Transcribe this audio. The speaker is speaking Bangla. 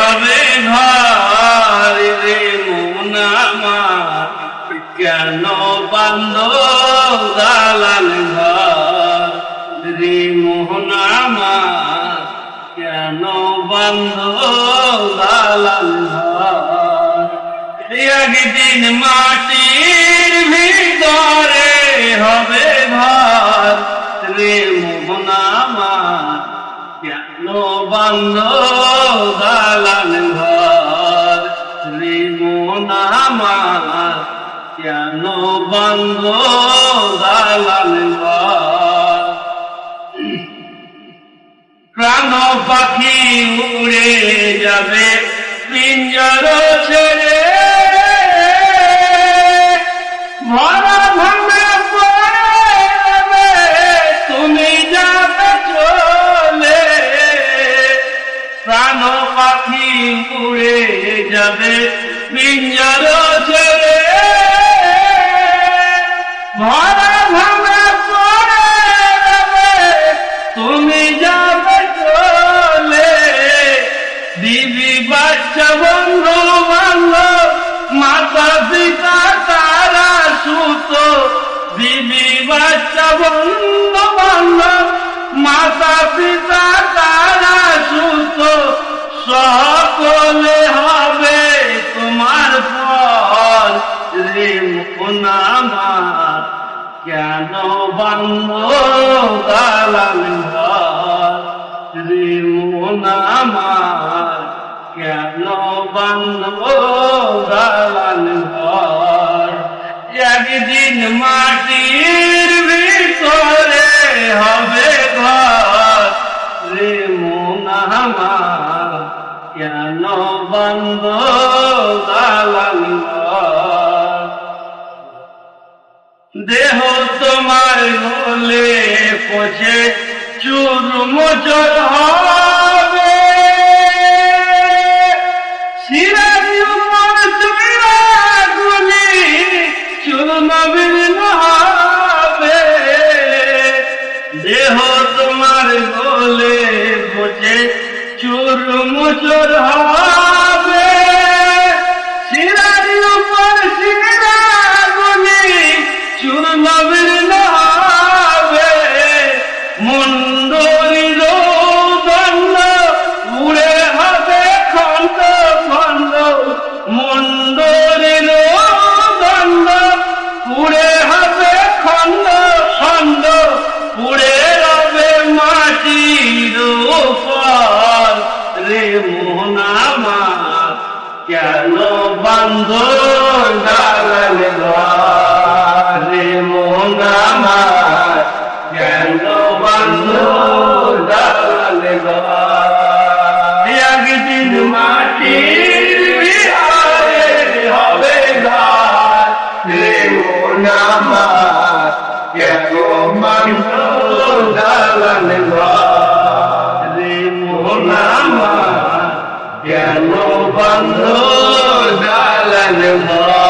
হবে ঘর রে মন আমার, কেন বান্ধ দালান ঘর রে মন আমার, কেন বান্ধ দালান ঘর। একদিন মাটির ভিতরে হবে ঘর রে মন আমার, কেন বান্ধ দালান ঘর রে মন আমার, কেন বান্ধ দালান ঘর। প্রাণ পাখি উড়ে যাবে পিঞ্জর ছেড়ে, ভরা ভাঙা পড়বে তুমি যাবে চলে। প্রাণ পাখি উড়ে যাবে পিঞ্জর ছেড়ে, ভরা ভাঙা পড়বে তুমি যাবে চলে। বিবি বাচ্চা বন্ধু বান্ধব মাতা পিতা তারা সুত, বিবি বাচ্চা বন্ধু বান্ধব মাতা পিতা তারা সুত, সকলে হবে তোমার পর রে মন আমার, কেন বান্ধ দালান ঘর রে মন আমার, কেন বান্ধ দালান ঘর। একদিন মাটির ভিতরে হবে ঘর রে মন আমার, কেন বান্ধ দালান ঘর। দেহ তোমার গলে পচে চুর মোচর হবে, শিরার উপর চূড়া গুলি চূর্ণ বিলীন হবে। দেহ তোমার গলে পচে চুর মোচর হবে, শিরার উপর শিরা গুলি চূর্ণ বিলীন হবে। মুন্ডরির দণ্ড উড়ে হবে খণ্ড খণ্ড, মুন্ডরির দণ্ড উড়ে হবে খণ্ড খণ্ড, উড়ে রবে মাটির উপর রে মন আমার, কেন বান্ধ দালান ঘর রে মন আমার, কেন বান্ধ দালান ঘর। একদিন মাটির ভিতরে হবে ঘর রে মন আমার, কেন বান্ধ দালান ঘর রে মন আমার, কেন বান্ধ দালান ঘর।